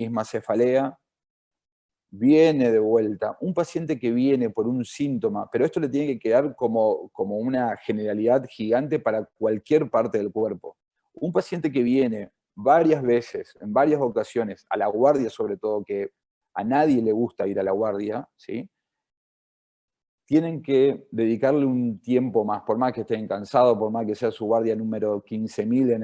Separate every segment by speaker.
Speaker 1: misma cefalea, viene de vuelta. Un paciente que viene por un síntoma, pero esto le tiene que quedar como una generalidad gigante para cualquier parte del cuerpo. Un paciente que viene varias veces, en varias ocasiones, a la guardia sobre todo, que a nadie le gusta ir a la guardia, ¿sí? Tienen que dedicarle un tiempo más, por más que estén cansados, por más que sea su guardia número 15.000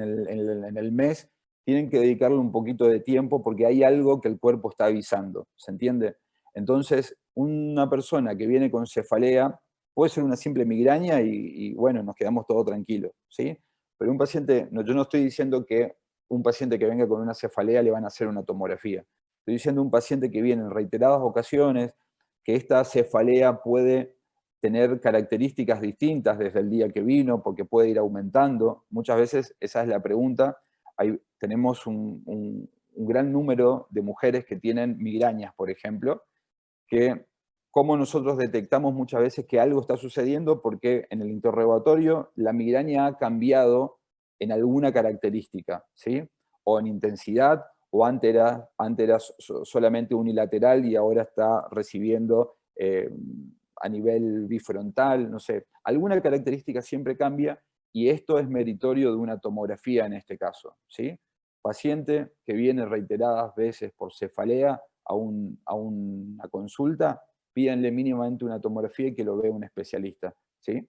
Speaker 1: en el mes, tienen que dedicarle un poquito de tiempo porque hay algo que el cuerpo está avisando, ¿se entiende? Entonces, una persona que viene con cefalea puede ser una simple migraña y bueno, nos quedamos todos tranquilos, ¿sí? Pero un paciente, no, yo no estoy diciendo que un paciente que venga con una cefalea le van a hacer una tomografía. Estoy diciendo un paciente que viene en reiteradas ocasiones, que esta cefalea puede tener características distintas desde el día que vino, porque puede ir aumentando. Muchas veces esa es la pregunta. Tenemos un gran número de mujeres que tienen migrañas, por ejemplo, que cómo nosotros detectamos muchas veces que algo está sucediendo porque en el interrogatorio la migraña ha cambiado en alguna característica, ¿sí? O en intensidad, o antes era solamente unilateral y ahora está recibiendo a nivel bifrontal, no sé. Alguna característica siempre cambia y esto es meritorio de una tomografía en este caso, ¿sí? Paciente que viene reiteradas veces por cefalea a una consulta, pídanle mínimamente una tomografía y que lo vea un especialista, ¿sí?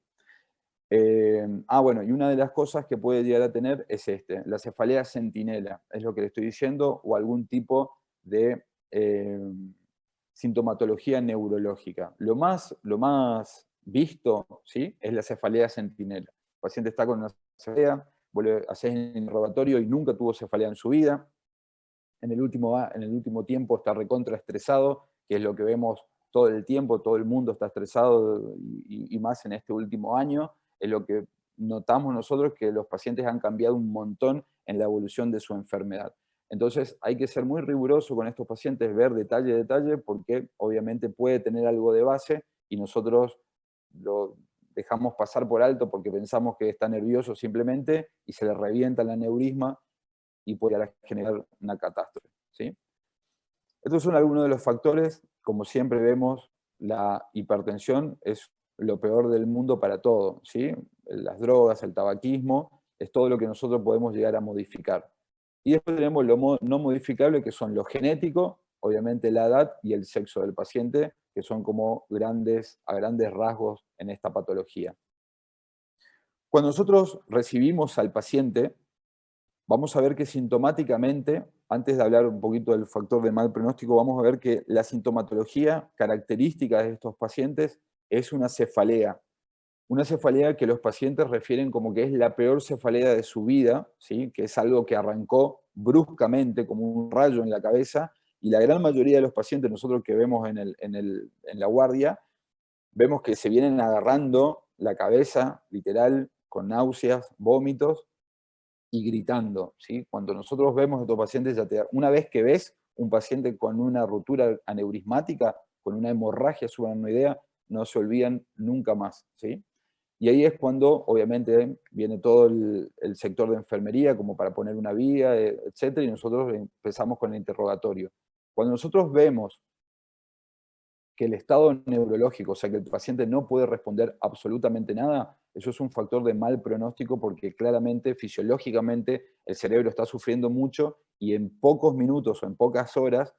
Speaker 1: Bueno, y una de las cosas que puede llegar a tener es la cefalea sentinela, es lo que le estoy diciendo, o algún tipo de sintomatología neurológica. Lo más visto, ¿sí?, es la cefalea sentinela. El paciente está con una cefalea, haces el interrogatorio y nunca tuvo cefalea en su vida. En el último tiempo está recontra estresado, que es lo que vemos todo el tiempo, todo el mundo está estresado y más en este último año, es lo que notamos nosotros que los pacientes han cambiado un montón en la evolución de su enfermedad. Entonces hay que ser muy riguroso con estos pacientes, ver detalle a detalle, porque obviamente puede tener algo de base y nosotros lo dejamos pasar por alto porque pensamos que está nervioso simplemente y se le revienta el aneurisma y puede generar una catástrofe, ¿sí? Estos son algunos de los factores. Como siempre vemos, la hipertensión es lo peor del mundo para todo, ¿sí? Las drogas, el tabaquismo, es todo lo que nosotros podemos llegar a modificar. Y después tenemos lo no modificable, que son lo genético, obviamente la edad y el sexo del paciente, que son como a grandes rasgos en esta patología. Cuando nosotros recibimos al paciente, vamos a ver que sintomáticamente, antes de hablar un poquito del factor de mal pronóstico, vamos a ver que la sintomatología característica de estos pacientes es una cefalea. Una cefalea que los pacientes refieren como que es la peor cefalea de su vida, ¿sí?, que es algo que arrancó bruscamente como un rayo en la cabeza, y la gran mayoría de los pacientes, nosotros que vemos en la guardia, vemos que se vienen agarrando la cabeza, literal, con náuseas, vómitos, y gritando, ¿sí? Cuando nosotros vemos a estos pacientes, una vez que ves un paciente con una ruptura aneurismática, con una hemorragia subaracnoidea, no se olvidan nunca más, ¿sí? Y ahí es cuando, obviamente, viene todo el sector de enfermería, como para poner una vía, etcétera, y nosotros empezamos con el interrogatorio. Cuando nosotros vemos que el estado neurológico, o sea, que el paciente no puede responder absolutamente nada, eso es un factor de mal pronóstico porque claramente, fisiológicamente, el cerebro está sufriendo mucho y en pocos minutos o en pocas horas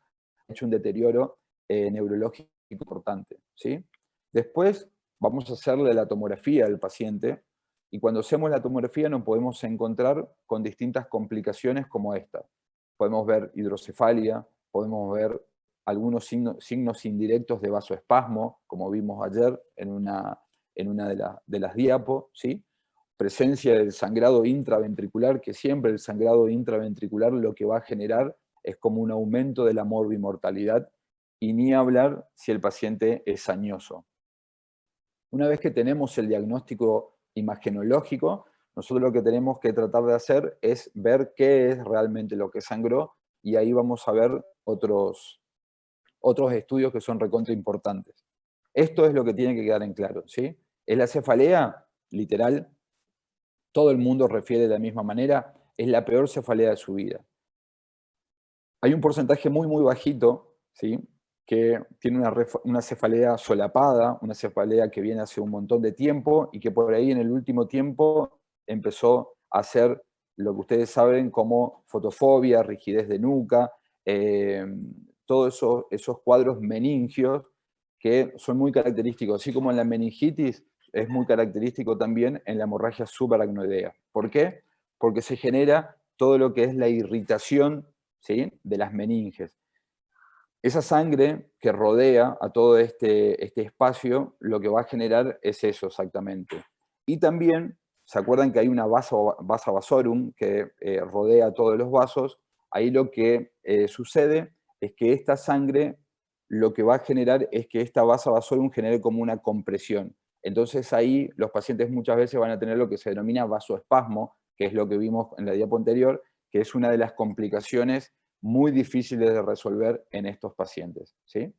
Speaker 1: ha hecho un deterioro neurológico importante, ¿sí? Después vamos a hacerle la tomografía al paciente y cuando hacemos la tomografía nos podemos encontrar con distintas complicaciones como esta. Podemos ver hidrocefalia, podemos ver algunos signos indirectos de vasoespasmo, como vimos ayer en una de las diapos, ¿sí? Presencia del sangrado intraventricular, que siempre el sangrado intraventricular lo que va a generar es como un aumento de la morbimortalidad, y ni hablar si el paciente es añoso. Una vez que tenemos el diagnóstico imagenológico, nosotros lo que tenemos que tratar de hacer es ver qué es realmente lo que sangró, y ahí vamos a ver otros estudios que son recontra importantes. Esto es lo que tiene que quedar en claro, ¿sí? Es la cefalea, literal, todo el mundo refiere de la misma manera, es la peor cefalea de su vida. Hay un porcentaje muy, muy bajito, ¿sí? Que tiene una cefalea solapada, una cefalea que viene hace un montón de tiempo y que por ahí en el último tiempo empezó a hacer lo que ustedes saben como fotofobia, rigidez de nuca, eh, todos esos cuadros meningios que son muy característicos, así como en la meningitis es muy característico también en la hemorragia subaracnoidea. ¿Por qué? Porque se genera todo lo que es la irritación, ¿sí?, de las meninges. Esa sangre que rodea a todo este espacio, lo que va a generar es eso exactamente. Y también, ¿se acuerdan que hay una vasa vasorum que rodea todos los vasos? Ahí lo que sucede es que esta sangre lo que va a generar es que esta vasa vasorum genere como una compresión. Entonces ahí los pacientes muchas veces van a tener lo que se denomina vasoespasmo, que es lo que vimos en la diapo anterior, que es una de las complicaciones muy difíciles de resolver en estos pacientes, ¿sí?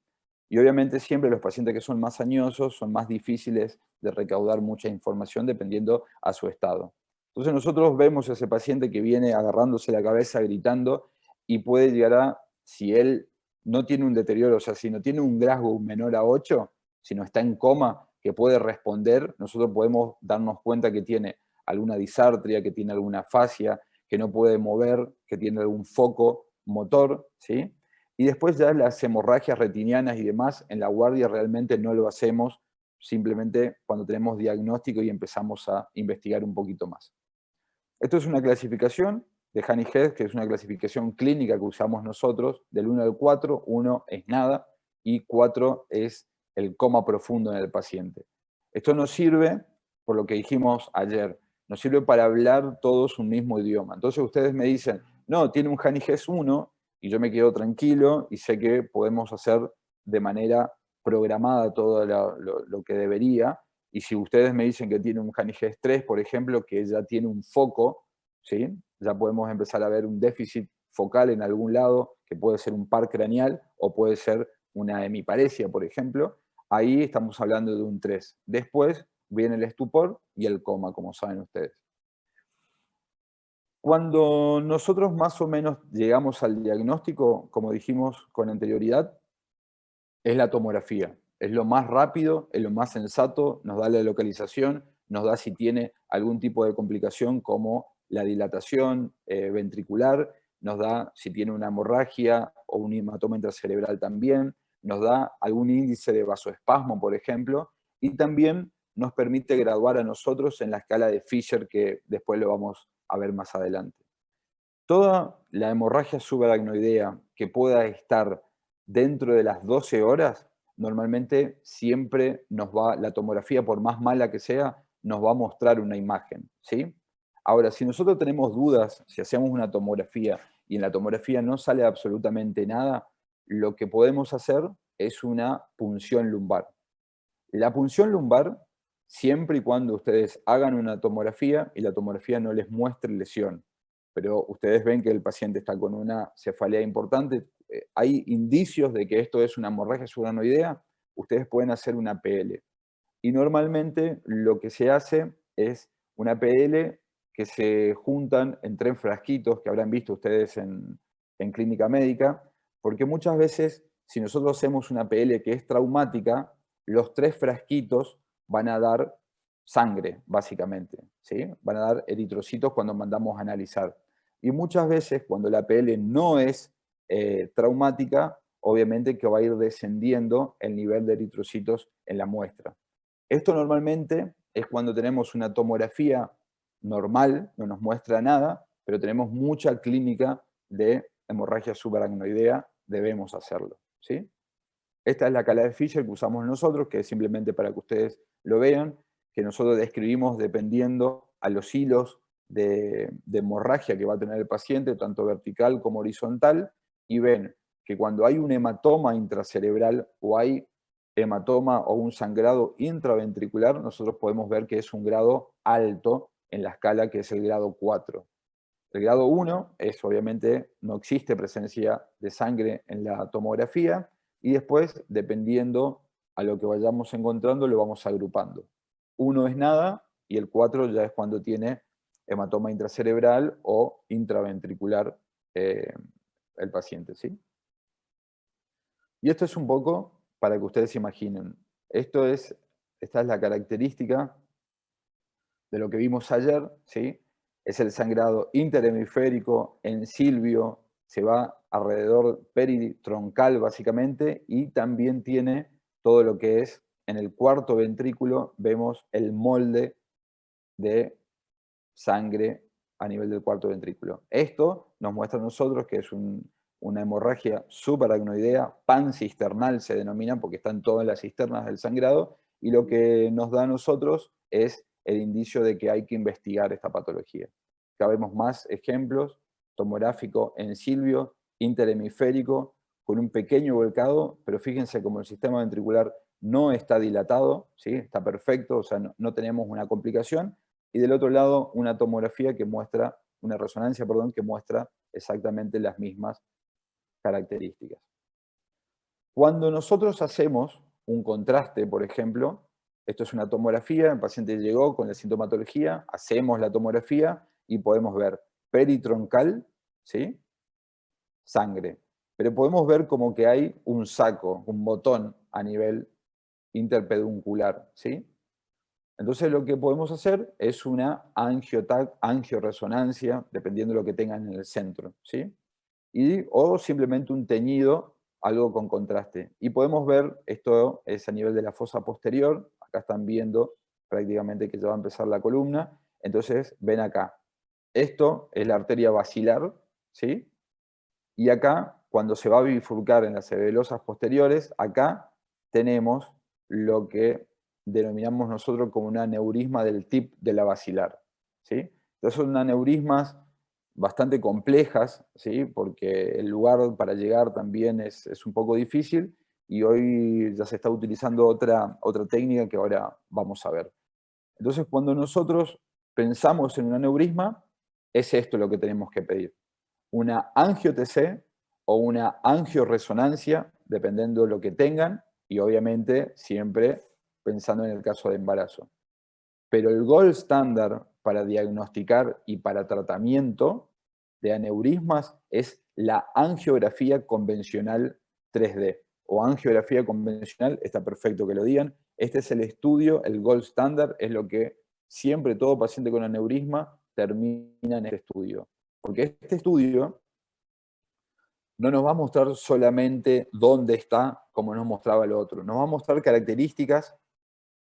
Speaker 1: Y obviamente siempre los pacientes que son más añosos son más difíciles de recaudar mucha información dependiendo a su estado. Entonces nosotros vemos a ese paciente que viene agarrándose la cabeza, gritando, y puede llegar a, si él no tiene un deterioro, o sea, si no tiene un Glasgow menor a 8, si no está en coma, que puede responder, nosotros podemos darnos cuenta que tiene alguna disartria, que tiene alguna fascia, que no puede mover, que tiene algún foco motor, ¿sí? Y después ya las hemorragias retinianas y demás, en la guardia realmente no lo hacemos, simplemente cuando tenemos diagnóstico y empezamos a investigar un poquito más. Esto es una clasificación de Haney-Head, que es una clasificación clínica que usamos nosotros, del 1 al 4, 1 es nada y 4 es el coma profundo en el paciente. Esto nos sirve, por lo que dijimos ayer, nos sirve para hablar todos un mismo idioma. Entonces ustedes me dicen, no, tiene un Haney-Head 1, y yo me quedo tranquilo y sé que podemos hacer de manera programada todo lo que debería, y si ustedes me dicen que tiene un Haney-Head 3, por ejemplo, que ya tiene un foco, ¿sí?, ya podemos empezar a ver un déficit focal en algún lado, que puede ser un par craneal o puede ser una hemiparesia, por ejemplo. Ahí estamos hablando de un 3. Después viene el estupor y el coma, como saben ustedes. Cuando nosotros más o menos llegamos al diagnóstico, como dijimos con anterioridad, es la tomografía. Es lo más rápido, es lo más sensato, nos da la localización, nos da si tiene algún tipo de complicación como la dilatación ventricular, nos da si tiene una hemorragia o un hematoma intracerebral también, nos da algún índice de vasoespasmo, por ejemplo, y también nos permite graduar a nosotros en la escala de Fisher, que después lo vamos a ver más adelante. Toda la hemorragia subaracnoidea que pueda estar dentro de las 12 horas, normalmente siempre nos va, la tomografía, por más mala que sea, nos va a mostrar una imagen, ¿sí? Ahora, si nosotros tenemos dudas, si hacemos una tomografía y en la tomografía no sale absolutamente nada, lo que podemos hacer es una punción lumbar. La punción lumbar, siempre y cuando ustedes hagan una tomografía y la tomografía no les muestre lesión, pero ustedes ven que el paciente está con una cefalea importante, hay indicios de que esto es una hemorragia subaracnoidea, ustedes pueden hacer una PL. Y normalmente lo que se hace es una PL que se juntan en 3 frasquitos que habrán visto ustedes en clínica médica, porque muchas veces si nosotros hacemos una PL que es traumática, los 3 frasquitos van a dar sangre, básicamente, ¿sí? Van a dar eritrocitos cuando mandamos a analizar. Y muchas veces cuando la PL no es traumática, obviamente que va a ir descendiendo el nivel de eritrocitos en la muestra. Esto normalmente es cuando tenemos una tomografía normal, no nos muestra nada, pero tenemos mucha clínica de hemorragia subaracnoidea, debemos hacerlo, ¿sí? Esta es la escala de Fisher que usamos nosotros, que es simplemente para que ustedes lo vean, que nosotros describimos dependiendo a los hilos de hemorragia que va a tener el paciente, tanto vertical como horizontal, y ven que cuando hay un hematoma intracerebral o hay hematoma o un sangrado intraventricular, nosotros podemos ver que es un grado alto en la escala, que es el grado 4. El grado 1 es, obviamente, no existe presencia de sangre en la tomografía, y después, dependiendo a lo que vayamos encontrando, lo vamos agrupando. 1 es nada, y el 4 ya es cuando tiene hematoma intracerebral o intraventricular el paciente, ¿sí? Y esto es un poco para que ustedes se imaginen. Esta es la característica de lo que vimos ayer, ¿sí? Es el sangrado interhemisférico en Silvio, se va alrededor peritroncal básicamente, y también tiene todo lo que es en el cuarto ventrículo, vemos el molde de sangre a nivel del cuarto ventrículo. Esto nos muestra a nosotros que es una hemorragia subaracnoidea, pancisternal se denomina, porque están todas las cisternas del sangrado, y lo que nos da a nosotros es el indicio de que hay que investigar esta patología. Acá vemos más ejemplos: tomográfico en Silvio, interhemisférico, con un pequeño volcado, pero fíjense como el sistema ventricular no está dilatado, ¿sí? Está perfecto, o sea, no tenemos una complicación. Y del otro lado, una tomografía que muestra, una resonancia, perdón, que muestra exactamente las mismas características. Cuando nosotros hacemos un contraste, por ejemplo, esto es una tomografía, el paciente llegó con la sintomatología, hacemos la tomografía y podemos ver peritroncal, ¿sí? Sangre. Pero podemos ver como que hay un saco, un botón a nivel interpeduncular, ¿sí? Entonces lo que podemos hacer es una angioresonancia, dependiendo de lo que tengan en el centro, ¿sí? O simplemente un teñido, algo con contraste. Y podemos ver, esto es a nivel de la fosa posterior, acá están viendo prácticamente que ya va a empezar la columna, entonces ven acá, esto es la arteria basilar, ¿sí? Y acá, cuando se va a bifurcar en las sebelosas posteriores, acá tenemos lo que denominamos nosotros como una aneurisma del tip de la basilar, ¿sí? Entonces son aneurismas bastante complejas, ¿sí? Porque el lugar para llegar también es un poco difícil, y hoy ya se está utilizando otra técnica que ahora vamos a ver. Entonces, cuando nosotros pensamos en un aneurisma, es esto lo que tenemos que pedir: una angio-TC o una angioresonancia, dependiendo de lo que tengan, y obviamente siempre pensando en el caso de embarazo. Pero el gold estándar para diagnosticar y para tratamiento de aneurismas es la angiografía convencional 3D, o angiografía convencional, está perfecto que lo digan. Este es el estudio, el gold standard, es lo que siempre todo paciente con aneurisma termina en este estudio. Porque este estudio no nos va a mostrar solamente dónde está, como nos mostraba el otro, nos va a mostrar características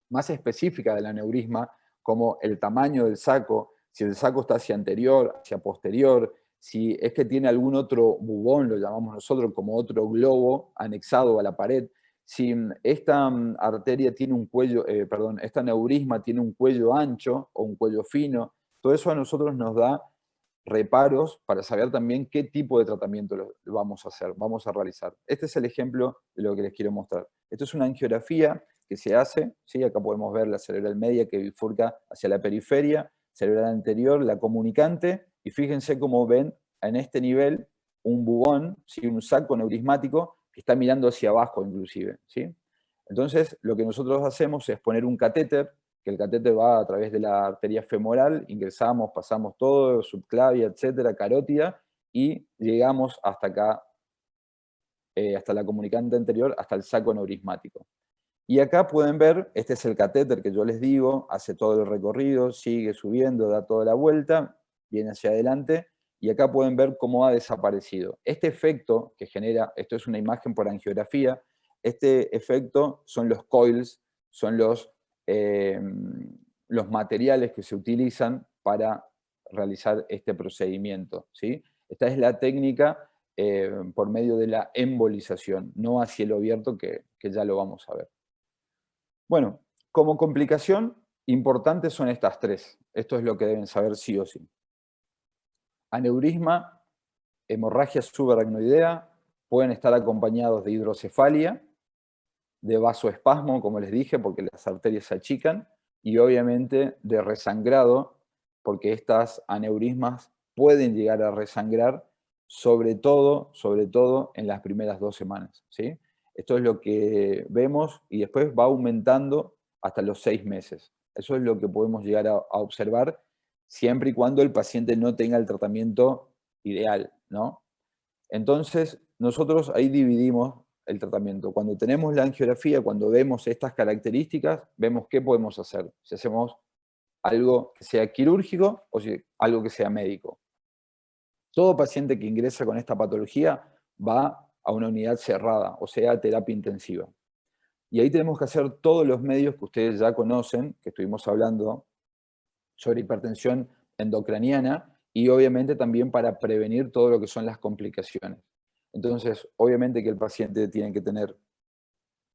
Speaker 1: más específicas del aneurisma, como el tamaño del saco, si el saco está hacia anterior, hacia posterior, si es que tiene algún otro bubón, lo llamamos nosotros, como otro globo anexado a la pared, si esta arteria tiene un cuello, perdón, esta aneurisma tiene un cuello ancho o un cuello fino. Todo eso a nosotros nos da reparos para saber también qué tipo de tratamiento lo vamos a hacer, vamos a realizar. Este es el ejemplo de lo que les quiero mostrar. Esto es una angiografía que se hace, ¿sí? Acá podemos ver la cerebral media que bifurca hacia la periferia, cerebral anterior, la comunicante, y fíjense cómo ven en este nivel un bubón, ¿sí? Un saco neurismático que está mirando hacia abajo inclusive, ¿sí? Entonces, lo que nosotros hacemos es poner un catéter, que el catéter va a través de la arteria femoral, ingresamos, pasamos todo, subclavia, etcétera, carótida, y llegamos hasta acá, hasta la comunicante anterior, hasta el saco neurismático. Y acá pueden ver, este es el catéter que yo les digo, hace todo el recorrido, sigue subiendo, da toda la vuelta, viene hacia adelante, y acá pueden ver cómo ha desaparecido. Este efecto que genera, esto es una imagen por angiografía, este efecto son los coils, son los materiales que se utilizan para realizar este procedimiento, ¿sí? Esta es la técnica por medio de la embolización, no a cielo abierto, que ya lo vamos a ver. Bueno, como complicación, importantes son estas tres. Esto es lo que deben saber sí o sí. Aneurisma, hemorragia subaracnoidea, pueden estar acompañados de hidrocefalia, de vasoespasmo, como les dije, porque las arterias se achican, y obviamente de resangrado, porque estas aneurismas pueden llegar a resangrar, sobre todo en las primeras 2 semanas, ¿sí? Esto es lo que vemos, y después va aumentando hasta los 6 meses. Eso es lo que podemos llegar a observar, siempre y cuando el paciente no tenga el tratamiento ideal, ¿no? Entonces, nosotros ahí dividimos el tratamiento. Cuando tenemos la angiografía, cuando vemos estas características, vemos qué podemos hacer. Si hacemos algo que sea quirúrgico o si algo que sea médico. Todo paciente que ingresa con esta patología va a una unidad cerrada, o sea, terapia intensiva. Y ahí tenemos que hacer todos los medios que ustedes ya conocen, que estuvimos hablando sobre hipertensión endocraniana, y obviamente también para prevenir todo lo que son las complicaciones. Entonces, obviamente que el paciente tiene que tener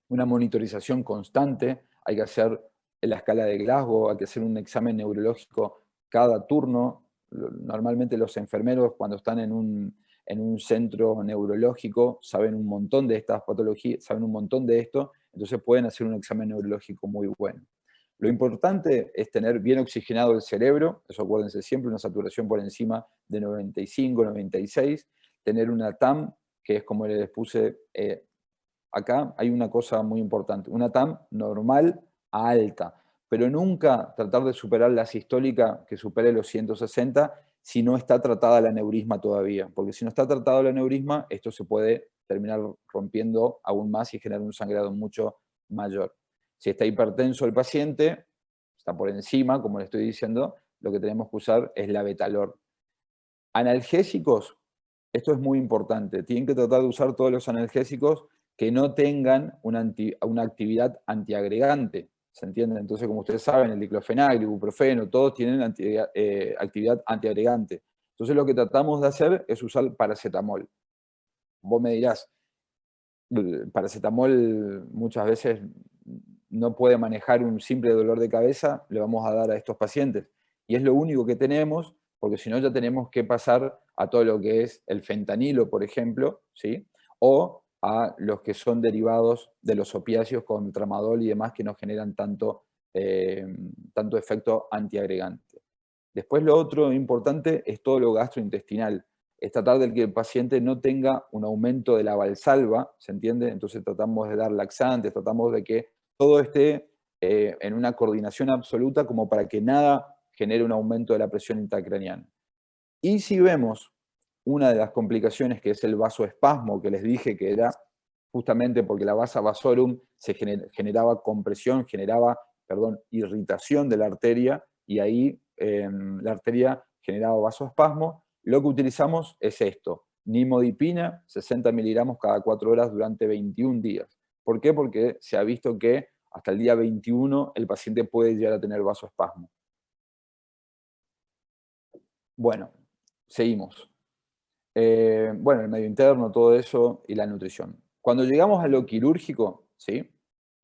Speaker 1: una monitorización constante, hay que hacer la escala de Glasgow, hay que hacer un examen neurológico cada turno. Normalmente los enfermeros cuando están en un centro neurológico saben un montón de estas patologías, saben un montón de esto, entonces pueden hacer un examen neurológico muy bueno. Lo importante es tener bien oxigenado el cerebro, eso acuérdense siempre, una saturación por encima de 95, 96, tener una TAM, que es como les puse acá, hay una cosa muy importante, una TAM normal a alta, pero nunca tratar de superar la sistólica que supere los 160 si no está tratada el aneurisma todavía, porque si no está tratado el aneurisma, esto se puede terminar rompiendo aún más y generar un sangrado mucho mayor. Si está hipertenso el paciente, está por encima, como le estoy diciendo, lo que tenemos que usar es la Betalor. Analgésicos, esto es muy importante. Tienen que tratar de usar todos los analgésicos que no tengan una actividad antiagregante. ¿Se entiende? Entonces, como ustedes saben, el diclofenac, el ibuprofeno, todos tienen actividad antiagregante. Entonces, lo que tratamos de hacer es usar paracetamol. Vos me dirás, el paracetamol muchas veces no puede manejar un simple dolor de cabeza, le vamos a dar a estos pacientes. Y es lo único que tenemos, porque si no ya tenemos que pasar a todo lo que es el fentanilo, por ejemplo, ¿sí? O a los que son derivados de los opiáceos con tramadol y demás que no generan tanto efecto antiagregante. Después lo otro importante es todo lo gastrointestinal. Es tratar de que el paciente no tenga un aumento de la valsalva, ¿se entiende? Entonces tratamos de dar laxantes, tratamos de que todo esté en una coordinación absoluta como para que nada genere un aumento de la presión intracraneana. Y si vemos una de las complicaciones que es el vasoespasmo, que les dije que era justamente porque la vasa vasorum se generaba compresión, generaba, perdón, irritación de la arteria, y ahí la arteria generaba vasoespasmo, lo que utilizamos es esto, nimodipina, 60 miligramos cada 4 horas durante 21 días. ¿Por qué? Porque se ha visto que hasta el día 21 el paciente puede llegar a tener vasoespasmo. Bueno, seguimos. Bueno, el medio interno, todo eso y la nutrición. Cuando llegamos a lo quirúrgico, ¿sí?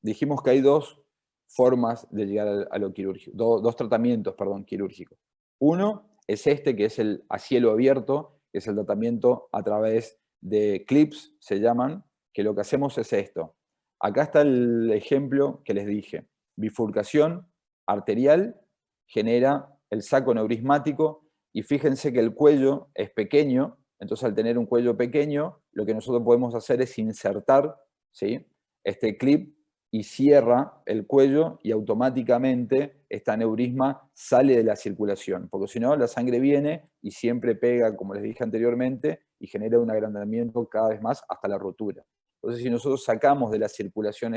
Speaker 1: Dijimos que hay dos formas de llegar a lo quirúrgico, dos tratamientos, perdón, quirúrgicos. Uno es este, que es el a cielo abierto, que es el tratamiento a través de clips, se llaman, que lo que hacemos es esto. Acá está el ejemplo que les dije. Bifurcación arterial genera el saco neurismático y fíjense que el cuello es pequeño, entonces al tener un cuello pequeño, lo que nosotros podemos hacer es insertar, ¿sí?, este clip y cierra el cuello y automáticamente este aneurisma sale de la circulación, porque si no la sangre viene y siempre pega, como les dije anteriormente, y genera un agrandamiento cada vez más hasta la rotura. Entonces si nosotros sacamos de la circulación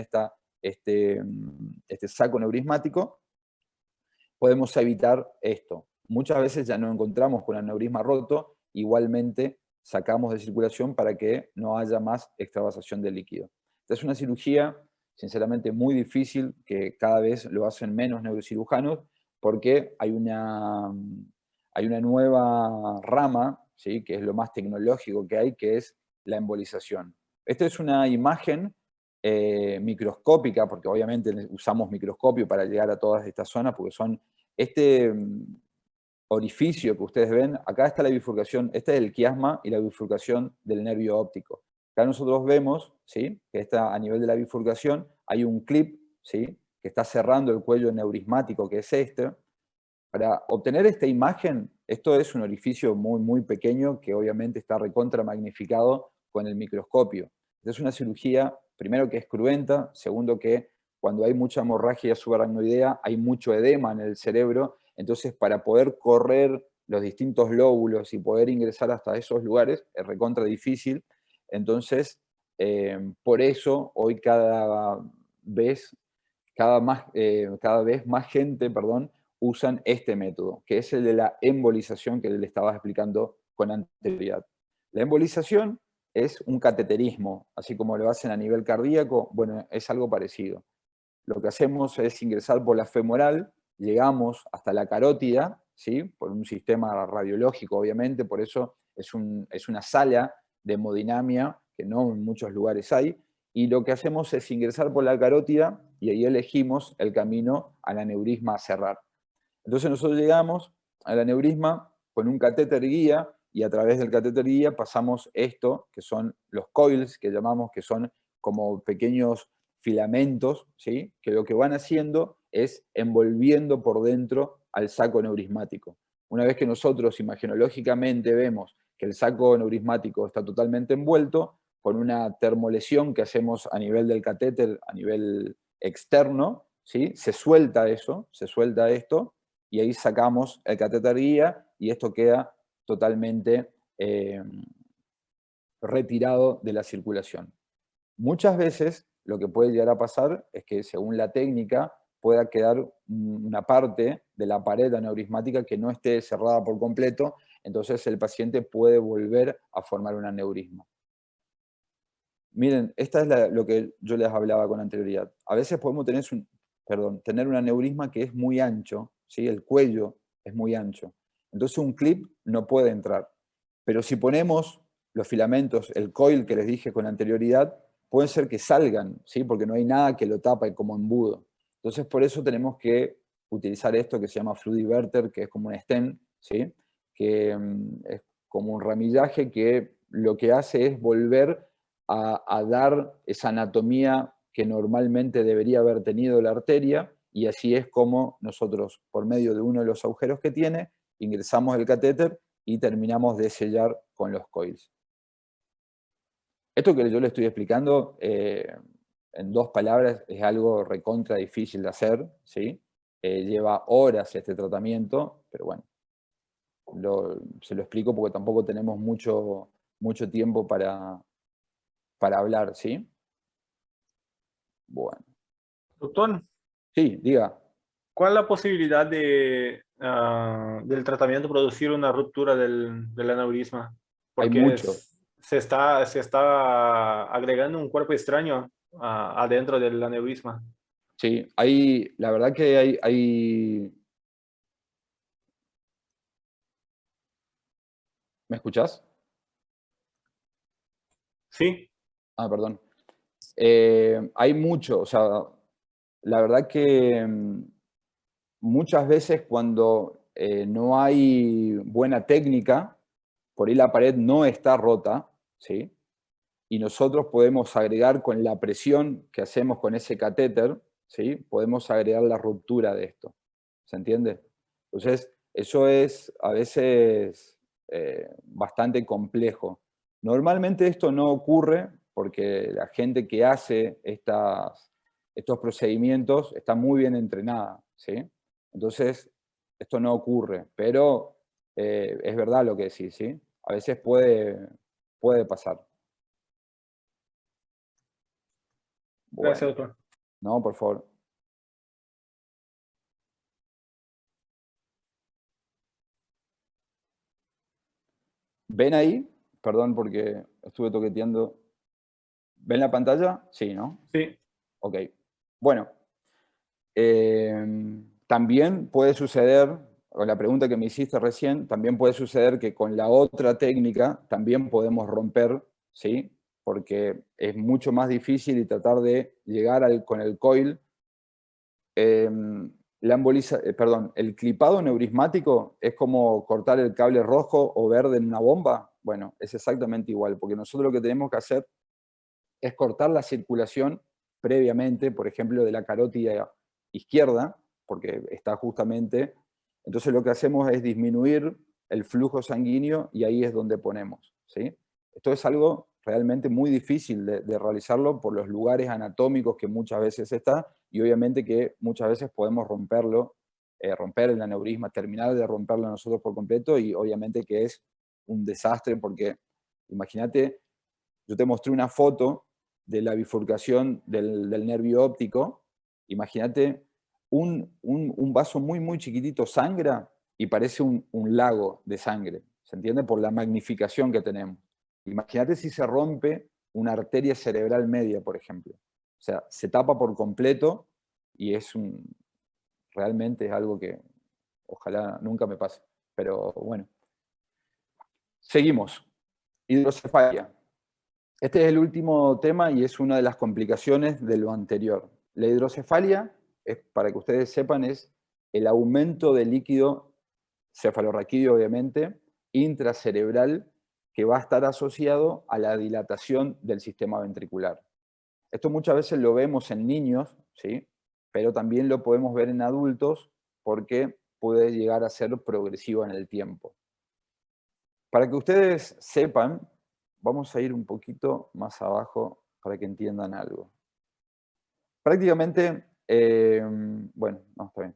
Speaker 1: este saco neurismático, podemos evitar esto. Muchas veces ya no encontramos con el aneurisma roto, igualmente sacamos de circulación para que no haya más extravasación de líquido. Esta es una cirugía, sinceramente, muy difícil, que cada vez lo hacen menos neurocirujanos, porque hay una nueva rama, ¿sí?, que es lo más tecnológico que hay, que es la embolización. Esta es una imagen microscópica, porque obviamente usamos microscopio para llegar a todas estas zonas, porque son este orificio que ustedes ven, acá está la bifurcación, este es el quiasma y la bifurcación del nervio óptico. Acá nosotros vemos, ¿sí?, que está a nivel de la bifurcación, hay un clip, ¿sí?, que está cerrando el cuello neurismático, que es este. Para obtener esta imagen, esto es un orificio muy, muy pequeño que obviamente está recontra magnificado con el microscopio. Es una cirugía, primero, que es cruenta, segundo, que cuando hay mucha hemorragia subaracnoidea hay mucho edema en el cerebro, entonces para poder correr los distintos lóbulos y poder ingresar hasta esos lugares es recontra difícil. Entonces, por eso hoy vez, cada vez más gente, perdón, usan este método, que es el de la embolización que le estaba explicando con anterioridad. La embolización es un cateterismo, así como lo hacen a nivel cardíaco, bueno, es algo parecido. Lo que hacemos es ingresar por la femoral, llegamos hasta la carótida, ¿sí? Por un sistema radiológico, obviamente, por eso es una sala de hemodinamia que no en muchos lugares hay, y lo que hacemos es ingresar por la carótida y ahí elegimos el camino al aneurisma a cerrar. Entonces nosotros llegamos al aneurisma con un catéter guía y a través del catéter guía pasamos esto, que son los coils, que llamamos, que son como pequeños filamentos, ¿sí? Que lo que van haciendo es envolviendo por dentro al saco neurismático. Una vez que nosotros imagenológicamente vemos que el saco neurismático está totalmente envuelto, con una termolesión que hacemos a nivel del catéter, a nivel externo, ¿sí? Se suelta eso, se suelta esto, y ahí sacamos el catéter guía y esto queda totalmente retirado de la circulación. Muchas veces lo que puede llegar a pasar es que según la técnica pueda quedar una parte de la pared aneurismática que no esté cerrada por completo, entonces el paciente puede volver a formar un aneurisma. Miren, esta es lo que yo les hablaba con anterioridad. A veces podemos tener un aneurisma que es muy ancho, ¿sí? El cuello es muy ancho. Entonces un clip no puede entrar. Pero si ponemos los filamentos, el coil que les dije con anterioridad, puede ser que salgan, ¿sí? Porque no hay nada que lo tape como embudo. Entonces por eso tenemos que utilizar esto que se llama Fluidiverter, que es como un stent, ¿sí? Que es como un ramillaje que lo que hace es volver a dar esa anatomía que normalmente debería haber tenido la arteria, y así es como nosotros, por medio de uno de los agujeros que tiene, ingresamos el catéter y terminamos de sellar con los coils. Esto que yo le estoy explicando, en 2 palabras, es algo recontra difícil de hacer, ¿sí? Lleva horas este tratamiento, pero bueno, se lo explico porque tampoco tenemos mucho tiempo para hablar, ¿sí? Bueno.
Speaker 2: Doctor,
Speaker 1: Sí, diga.
Speaker 2: ¿cuál es la posibilidad del tratamiento producir una ruptura del aneurisma?
Speaker 1: Hay
Speaker 2: Porque
Speaker 1: mucho.
Speaker 2: se está agregando un cuerpo extraño adentro del aneurisma.
Speaker 1: Sí, la verdad que ¿me escuchás?
Speaker 2: Sí,
Speaker 1: Ah, perdón. Hay mucho, o sea, la verdad que muchas veces cuando no hay buena técnica, por ahí la pared no está rota, ¿sí? Y nosotros podemos agregar con la presión que hacemos con ese catéter, ¿sí? Podemos agregar la ruptura de esto. ¿Se entiende? Entonces, eso es a veces bastante complejo. Normalmente esto no ocurre porque la gente que hace estos procedimientos está muy bien entrenada, ¿sí? Entonces, esto no ocurre, pero es verdad lo que decís, ¿sí? A veces puede pasar.
Speaker 2: gracias,
Speaker 1: Bueno,
Speaker 2: doctor.
Speaker 1: no, por favor. ¿Ven ahí? Perdón porque estuve toqueteando. ¿Ven la pantalla? Sí, ¿no?
Speaker 2: Sí,
Speaker 1: Ok. Bueno, también puede suceder, con la pregunta que me hiciste recién, también puede suceder que con la otra técnica también podemos romper, ¿sí? Porque es mucho más difícil y tratar de llegar con el coil. El clipado neurismático es como cortar el cable rojo o verde en una bomba. Bueno, es exactamente igual, porque nosotros lo que tenemos que hacer es cortar la circulación previamente, por ejemplo, de la carótida izquierda, porque está justamente. Entonces lo que hacemos es disminuir el flujo sanguíneo y ahí es donde ponemos, ¿sí? Esto es algo realmente muy difícil de realizarlo por los lugares anatómicos que muchas veces está, y obviamente que muchas veces podemos romperlo romper el aneurisma, terminar de romperlo nosotros por completo, y obviamente que es un desastre porque, imagínate, yo te mostré una foto de la bifurcación del nervio óptico, imagínate un vaso muy, muy chiquitito sangra y parece un lago de sangre, ¿se entiende? Por la magnificación que tenemos. Imagínate si se rompe una arteria cerebral media, por ejemplo. O sea, se tapa por completo y realmente es algo que ojalá nunca me pase. Pero bueno. Seguimos. Hidrocefalia. Este es el último tema y es una de las complicaciones de lo anterior. La hidrocefalia, para que ustedes sepan, es el aumento de líquido cefalorraquídeo, obviamente, intracerebral, que va a estar asociado a la dilatación del sistema ventricular. Esto muchas veces lo vemos en niños, ¿sí? Pero también lo podemos ver en adultos porque puede llegar a ser progresivo en el tiempo. Para que ustedes sepan, vamos a ir un poquito más abajo para que entiendan algo. Prácticamente, bueno, no, está bien.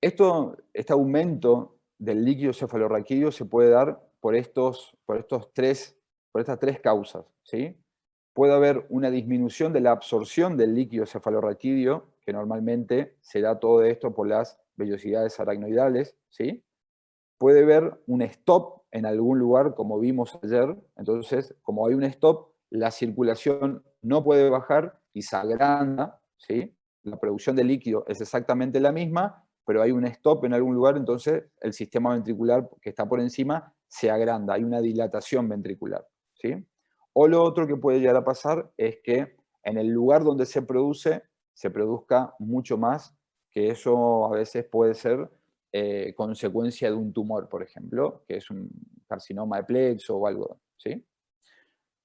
Speaker 1: Este aumento del líquido cefalorraquídeo se puede dar por estas tres causas, ¿sí? Puede haber una disminución de la absorción del líquido cefalorraquídeo, que normalmente se da todo esto por las vellosidades aracnoidales, ¿sí? Puede haber un stop en algún lugar, como vimos ayer. Entonces, como hay un stop, la circulación no puede bajar y se agranda, ¿sí? La producción de líquido es exactamente la misma, pero hay un stop en algún lugar, entonces el sistema ventricular que está por encima se agranda, hay una dilatación ventricular, ¿sí? O lo otro que puede llegar a pasar es que en el lugar donde se produzca mucho más, que eso a veces puede ser consecuencia de un tumor, por ejemplo, que es un carcinoma de plexo o algo, ¿sí?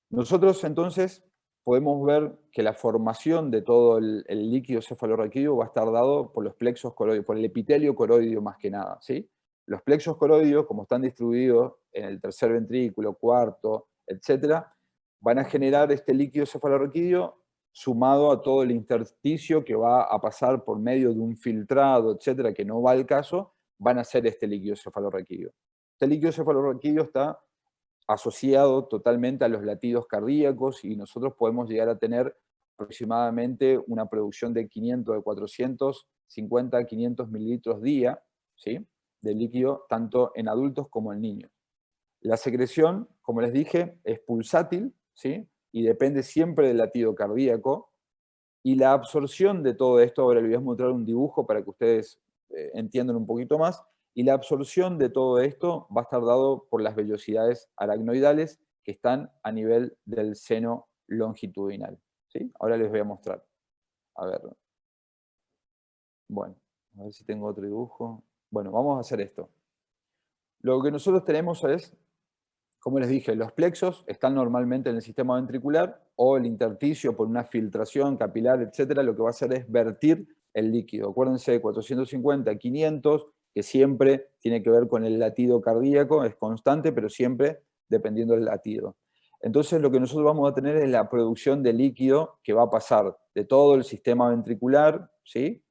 Speaker 1: Nosotros entonces podemos ver que la formación de todo el líquido cefalorraquídeo va a estar dado por los plexos coroideos, por el epitelio coroideo más que nada, ¿sí? Los plexos coroideos, como están distribuidos en el tercer ventrículo, cuarto, etcétera, van a generar este líquido cefalorraquídeo sumado a todo el intersticio que va a pasar por medio de un filtrado, etcétera, que no va al caso, van a ser este líquido cefalorraquídeo. Este líquido cefalorraquídeo está asociado totalmente a los latidos cardíacos y nosotros podemos llegar a tener aproximadamente una producción de 450 a 500 mililitros día, ¿sí?, de líquido tanto en adultos como en niños. La secreción, como les dije, es pulsátil, ¿sí?, y depende siempre del latido cardíaco. Y la absorción de todo esto, ahora les voy a mostrar un dibujo para que ustedes entiendan un poquito más, y la absorción de todo esto va a estar dado por las vellosidades aracnoidales que están a nivel del seno longitudinal, ¿sí? Ahora les voy a mostrar. A ver. Bueno, a ver si tengo otro dibujo. Bueno, vamos a hacer esto. Lo que nosotros tenemos es, como les dije, los plexos están normalmente en el sistema ventricular o el intersticio por una filtración capilar, etcétera, lo que va a hacer es vertir el líquido. Acuérdense, 450, 500, que siempre tiene que ver con el latido cardíaco, es constante, pero siempre dependiendo del latido. Entonces lo que nosotros vamos a tener es la producción de líquido que va a pasar de todo el sistema ventricular, ¿sí?,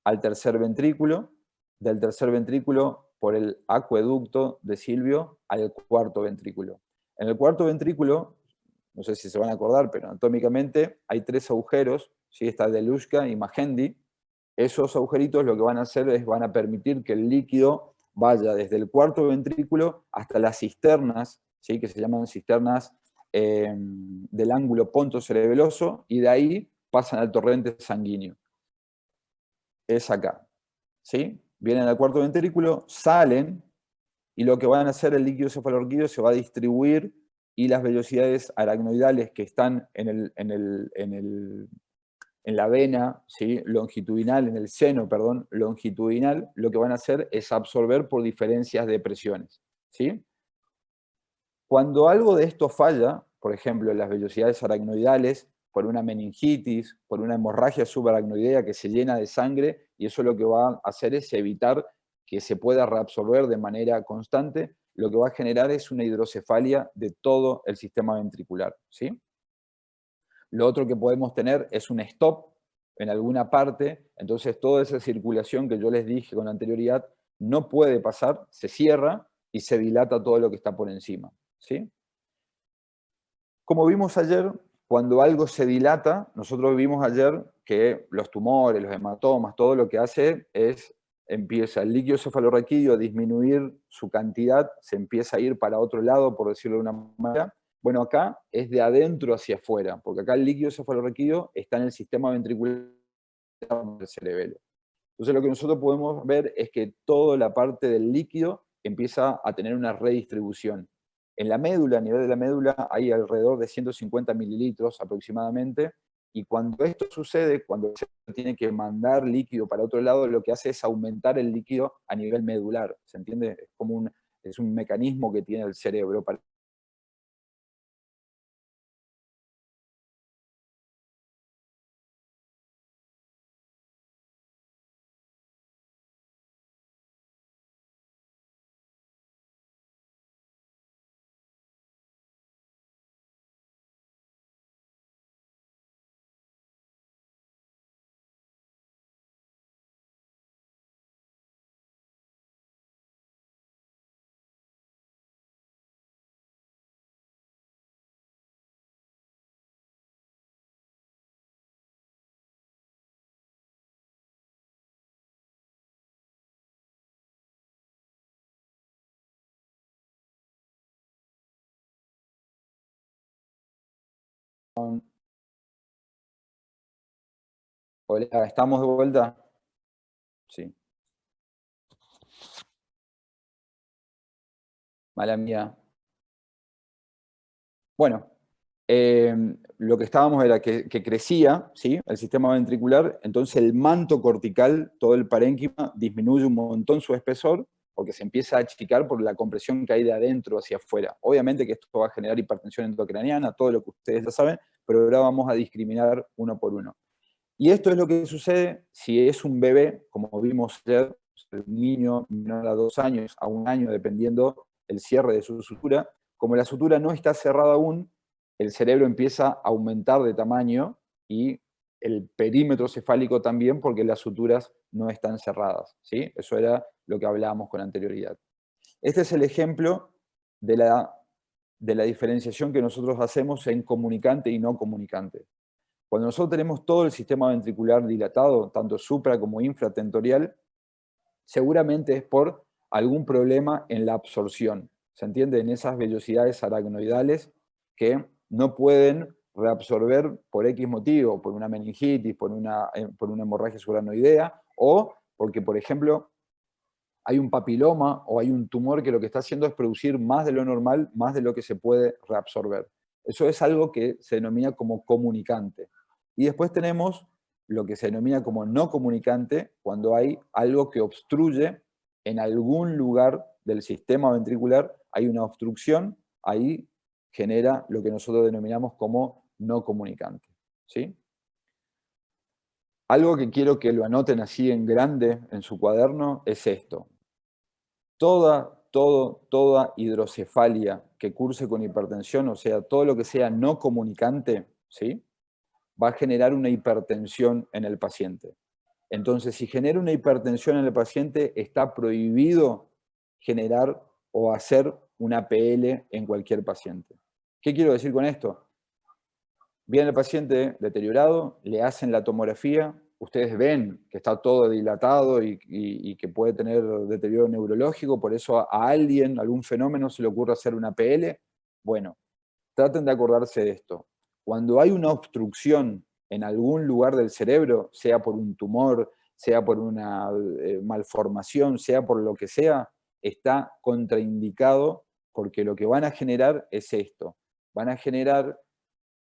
Speaker 1: al tercer ventrículo, del tercer ventrículo por el acueducto de Silvio al cuarto ventrículo. En el cuarto ventrículo, no sé si se van a acordar, pero anatómicamente hay tres agujeros, ¿sí?, está Delushka y Magendie. Esos agujeritos lo que van a hacer es van a permitir que el líquido vaya desde el cuarto ventrículo hasta las cisternas, ¿sí?, que se llaman cisternas del ángulo pontocerebeloso, y de ahí pasan al torrente sanguíneo. Es acá, ¿sí? Vienen al cuarto ventrículo, salen, y lo que van a hacer, el líquido cefalorraquídeo se va a distribuir, y las vellosidades aracnoidales que están en la vena, ¿sí?, longitudinal, en el seno, perdón, longitudinal, lo que van a hacer es absorber por diferencias de presiones, ¿sí? Cuando algo de esto falla, por ejemplo, las vellosidades aracnoidales, por una meningitis, por una hemorragia subaracnoidea que se llena de sangre, y eso lo que va a hacer es evitar que se pueda reabsorber de manera constante, lo que va a generar es una hidrocefalia de todo el sistema ventricular, ¿sí? Lo otro que podemos tener es un stop en alguna parte, entonces toda esa circulación que yo les dije con anterioridad no puede pasar, se cierra y se dilata todo lo que está por encima, ¿sí? Como vimos ayer, cuando algo se dilata, nosotros vimos ayer que los tumores, los hematomas, todo lo que hace es, empieza el líquido cefalorraquídeo a disminuir su cantidad, se empieza a ir para otro lado, por decirlo de una manera. Bueno, acá es de adentro hacia afuera, porque acá el líquido cefalorraquídeo está en el sistema ventricular del cerebelo. Entonces lo que nosotros podemos ver es que toda la parte del líquido empieza a tener una redistribución. En la médula, a nivel de la médula, hay alrededor de 150 mililitros aproximadamente, y cuando esto sucede, cuando se tiene que mandar líquido para otro lado, lo que hace es aumentar el líquido a nivel medular, ¿se entiende? Es un mecanismo que tiene el cerebro para... Hola, ¿estamos de vuelta? Sí. Mala mía. Bueno, lo que estábamos era que crecía, ¿sí?, el sistema ventricular, entonces el manto cortical, todo el parénquima, disminuye un montón su espesor, porque se empieza a achicar por la compresión que hay de adentro hacia afuera. Obviamente que esto va a generar hipertensión endocraniana, todo lo que ustedes ya saben, pero ahora vamos a discriminar uno por uno. Y esto es lo que sucede si es un bebé, como vimos ayer, un niño menor a 2 años, a 1 año, dependiendo el cierre de su sutura. Como la sutura no está cerrada aún, el cerebro empieza a aumentar de tamaño y el perímetro cefálico también, porque las suturas no están cerradas, ¿sí? Eso era lo que hablábamos con anterioridad. Este es el ejemplo de la diferenciación que nosotros hacemos en comunicante y no comunicante. Cuando nosotros tenemos todo el sistema ventricular dilatado, tanto supra como infratentorial, seguramente es por algún problema en la absorción. ¿Se entiende? En esas vellosidades aracnoidales que no pueden reabsorber por X motivo, por una meningitis, por una hemorragia subaracnoidea, o porque, por ejemplo, hay un papiloma o hay un tumor que lo que está haciendo es producir más de lo normal, más de lo que se puede reabsorber. Eso es algo que se denomina como comunicante. Y después tenemos lo que se denomina como no comunicante, cuando hay algo que obstruye en algún lugar del sistema ventricular, hay una obstrucción, ahí genera lo que nosotros denominamos como no comunicante, ¿sí? Algo que quiero que lo anoten así en grande en su cuaderno es esto. Toda hidrocefalia que curse con hipertensión, o sea, todo lo que sea no comunicante, ¿sí?, va a generar una hipertensión en el paciente. Entonces, si genera una hipertensión en el paciente, está prohibido generar o hacer una PL en cualquier paciente. ¿Qué quiero decir con esto? Viene el paciente deteriorado, le hacen la tomografía, ustedes ven que está todo dilatado y que puede tener deterioro neurológico, por eso a alguien, algún fenómeno, se le ocurre hacer una PL. Bueno, traten de acordarse de esto. Cuando hay una obstrucción en algún lugar del cerebro, sea por un tumor, sea por una malformación, sea por lo que sea, está contraindicado, porque lo que van a generar es esto. Van a generar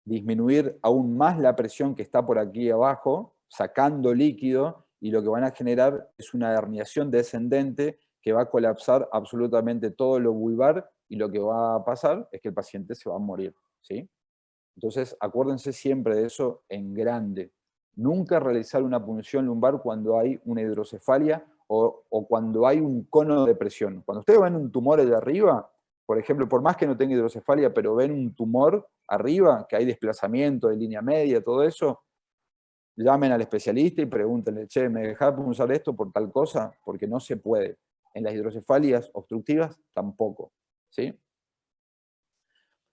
Speaker 1: disminuir aún más la presión que está por aquí abajo, sacando líquido, y lo que van a generar es una herniación descendente que va a colapsar absolutamente todo lo vulvar, y lo que va a pasar es que el paciente se va a morir, ¿sí? Entonces, acuérdense siempre de eso en grande. Nunca realizar una punción lumbar cuando hay una hidrocefalia o cuando hay un cono de presión. Cuando ustedes ven un tumor allá arriba, por ejemplo, por más que no tenga hidrocefalia, pero ven un tumor arriba, que hay desplazamiento de línea media, todo eso, llamen al especialista y pregúntenle, che, ¿me dejás punzar esto por tal cosa? Porque no se puede. En las hidrocefalias obstructivas tampoco, ¿sí?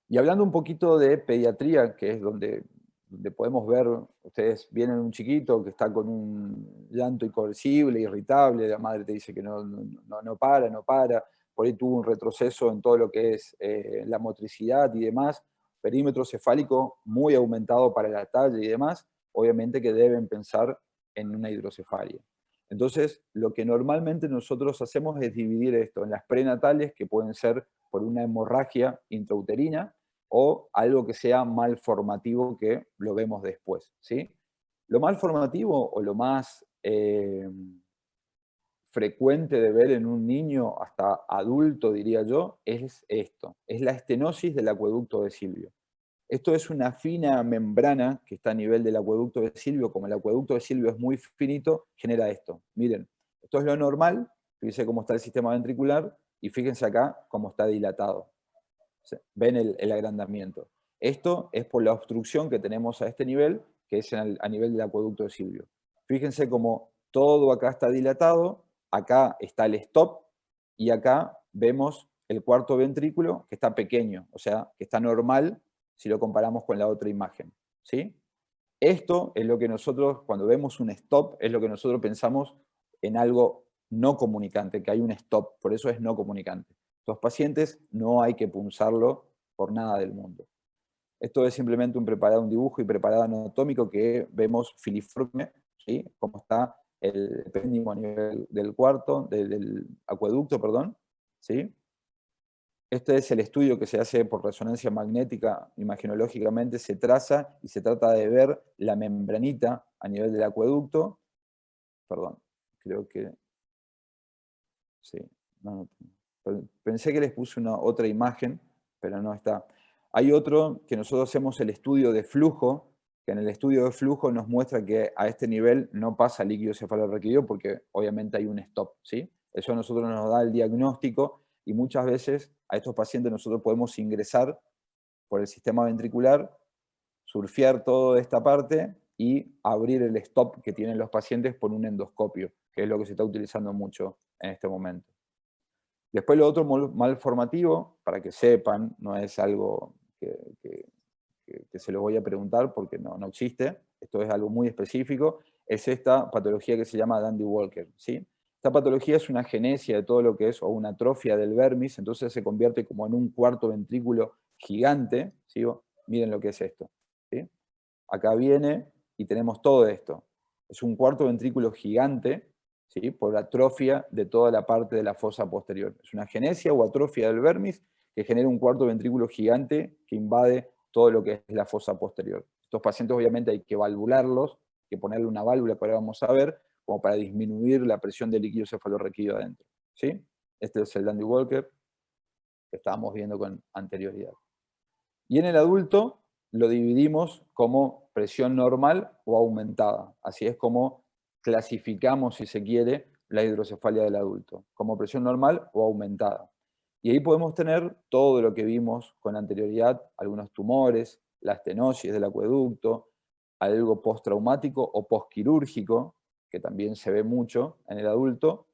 Speaker 1: Y hablando un poquito de pediatría, que es donde podemos ver, ustedes vienen un chiquito que está con un llanto incoercible, irritable, la madre te dice que no para, por ahí tuvo un retroceso en todo lo que es la motricidad y demás, perímetro cefálico muy aumentado para la talla y demás, obviamente que deben pensar en una hidrocefalia. Entonces, lo que normalmente nosotros hacemos es dividir esto en las prenatales, que pueden ser por una hemorragia intrauterina, o algo que sea malformativo que lo vemos después, ¿sí? Lo malformativo o lo más frecuente de ver en un niño hasta adulto, diría yo, es esto, es la estenosis del acueducto de Silvio. Esto es una fina membrana que está a nivel del acueducto de Silvio. Como el acueducto de Silvio es muy finito, genera esto. Miren, esto es lo normal, fíjense cómo está el sistema ventricular y fíjense acá cómo está dilatado. Ven el agrandamiento. Esto es por la obstrucción que tenemos a este nivel, que es a nivel del acueducto de Silvio. Fíjense cómo todo acá está dilatado, acá está el stop, y acá vemos el cuarto ventrículo que está pequeño, o sea, que está normal si lo comparamos con la otra imagen, ¿sí? Esto es lo que nosotros, cuando vemos un stop, es lo que nosotros pensamos en algo no comunicante, que hay un stop, por eso es no comunicante. Los pacientes no hay que punzarlo por nada del mundo. Esto es simplemente un dibujo y preparado anatómico que vemos filiforme, ¿sí? Como está el epéndimo a nivel del cuarto, del acueducto, perdón, ¿sí? Este es el estudio que se hace por resonancia magnética, imagenológicamente se traza y se trata de ver la membranita a nivel del acueducto. Perdón, creo que sí. Pensé que les puse otra imagen, pero no está. Hay otro que nosotros hacemos el estudio de flujo, que en el estudio de flujo nos muestra que a este nivel no pasa líquido cefalorraquídeo porque obviamente hay un stop, ¿sí? Eso a nosotros nos da el diagnóstico y muchas veces a estos pacientes nosotros podemos ingresar por el sistema ventricular, surfear toda esta parte y abrir el stop que tienen los pacientes por un endoscopio, que es lo que se está utilizando mucho en este momento. Después lo otro malformativo, para que sepan, no es algo que se los voy a preguntar porque no existe, esto es algo muy específico, es esta patología que se llama Dandy Walker, ¿sí? Esta patología es una genesia de todo lo que es, o una atrofia del vermis, entonces se convierte como en un cuarto ventrículo gigante, ¿sí? Miren lo que es esto, ¿sí? Acá viene y tenemos todo esto. Es un cuarto ventrículo gigante, ¿sí? Por atrofia de toda la parte de la fosa posterior. Es una genesia o atrofia del vermis que genera un cuarto ventrículo gigante que invade todo lo que es la fosa posterior. Estos pacientes obviamente hay que valvularlos, hay que ponerle una válvula que ahora vamos a ver, como para disminuir la presión del líquido cefalorraquídeo adentro, ¿sí? Este es el Dandy Walker que estábamos viendo con anterioridad. Y en el adulto lo dividimos como presión normal o aumentada. Así es como clasificamos, si se quiere, la hidrocefalia del adulto, como presión normal o aumentada. Y ahí podemos tener todo lo que vimos con anterioridad, algunos tumores, la estenosis del acueducto, algo postraumático o postquirúrgico, que también se ve mucho en el adulto,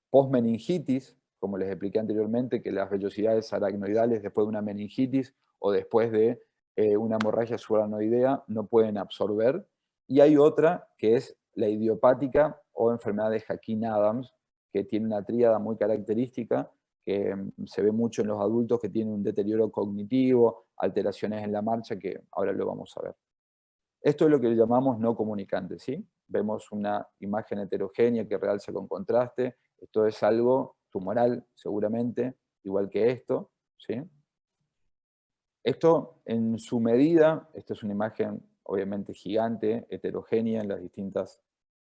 Speaker 1: postmeningitis, como les expliqué anteriormente, que las vellosidades aracnoidales después de una meningitis o después de una hemorragia subaracnoidea no pueden absorber. Y hay otra que es la idiopática o enfermedad de Hakim-Adams, que tiene una tríada muy característica, que se ve mucho en los adultos que tienen un deterioro cognitivo, alteraciones en la marcha, que ahora lo vamos a ver. Esto es lo que llamamos no comunicante, ¿sí? Vemos una imagen heterogénea que realza con contraste. Esto es algo tumoral, seguramente, igual que esto, ¿sí? Esto, en su medida, esta es una imagen obviamente gigante, heterogénea en las distintas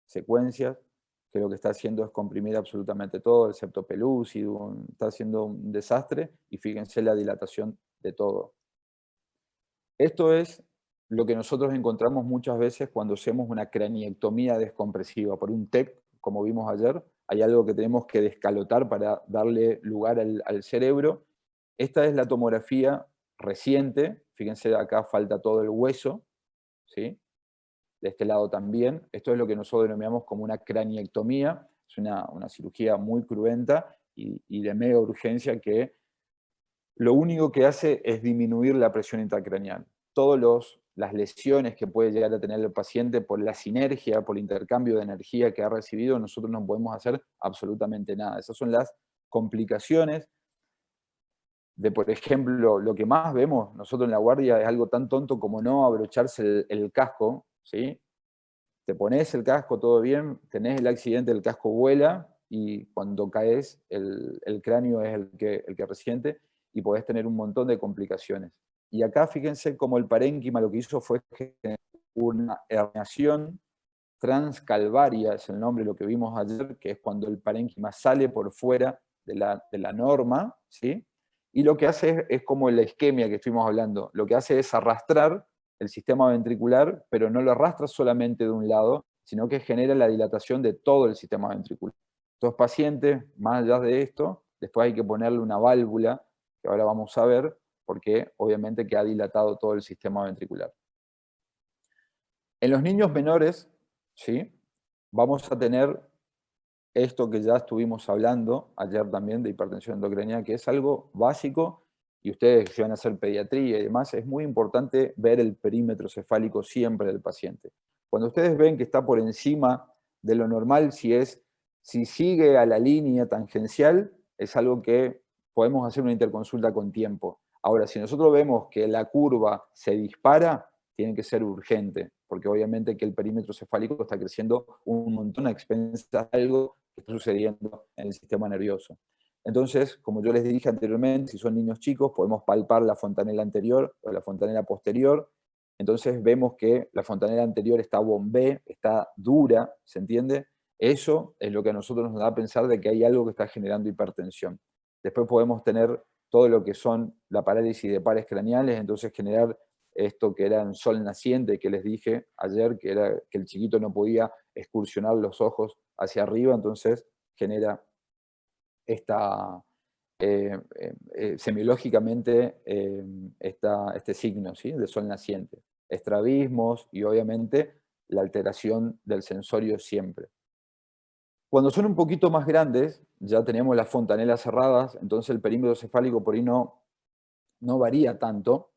Speaker 1: secuencias, que lo que está haciendo es comprimir absolutamente todo, el septo pelúcido, está haciendo un desastre, y fíjense la dilatación de todo. Esto es lo que nosotros encontramos muchas veces cuando hacemos una craniectomía descompresiva. Por un TEC, como vimos ayer, hay algo que tenemos que descalotar para darle lugar al cerebro. Esta es la tomografía reciente, fíjense acá falta todo el hueso, ¿sí? de este lado también. Esto es lo que nosotros denominamos como una craniectomía, es una cirugía muy cruenta y de mega urgencia que lo único que hace es disminuir la presión intracraneal. Todas las lesiones que puede llegar a tener el paciente por la sinergia, por el intercambio de energía que ha recibido, nosotros no podemos hacer absolutamente nada. Esas son las complicaciones de, por ejemplo, lo que más vemos nosotros en la guardia es algo tan tonto como no abrocharse el casco, ¿sí? Te pones el casco, todo bien, tenés el accidente, el casco vuela y cuando caes el cráneo es el que resiente y podés tener un montón de complicaciones. Y acá fíjense cómo el parénquima lo que hizo fue generar una herniación transcalvaria, es el nombre de lo que vimos ayer, que es cuando el parénquima sale por fuera de la norma, ¿sí? Y lo que hace es como la isquemia que estuvimos hablando, lo que hace es arrastrar el sistema ventricular, pero no lo arrastra solamente de un lado, sino que genera la dilatación de todo el sistema ventricular. Estos pacientes, más allá de esto, después hay que ponerle una válvula, que ahora vamos a ver, porque obviamente que ha dilatado todo el sistema ventricular. En los niños menores, ¿sí? Vamos a tener esto que ya estuvimos hablando ayer también de hipertensión endocrinal, que es algo básico, y ustedes que van a hacer pediatría y demás, es muy importante ver el perímetro cefálico siempre del paciente. Cuando ustedes ven que está por encima de lo normal, si sigue a la línea tangencial, es algo que podemos hacer una interconsulta con tiempo. Ahora, si nosotros vemos que la curva se dispara, tiene que ser urgente, porque obviamente que el perímetro cefálico está creciendo un montón a expensas de algo que está sucediendo en el sistema nervioso. Entonces, como yo les dije anteriormente, si son niños chicos, podemos palpar la fontanela anterior o la fontanela posterior. Entonces vemos que la fontanela anterior está bombé, está dura, ¿se entiende? Eso es lo que a nosotros nos da a pensar de que hay algo que está generando hipertensión. Después podemos tener todo lo que son la parálisis de pares craneales, entonces generar esto que era un sol naciente que les dije ayer, que era que el chiquito no podía excursionar los ojos hacia arriba, entonces genera esta, semiológicamente este signo, ¿sí? De sol naciente. Estrabismos y obviamente la alteración del sensorio siempre. Cuando son un poquito más grandes, ya tenemos las fontanelas cerradas, entonces el perímetro cefálico por ahí no varía tanto.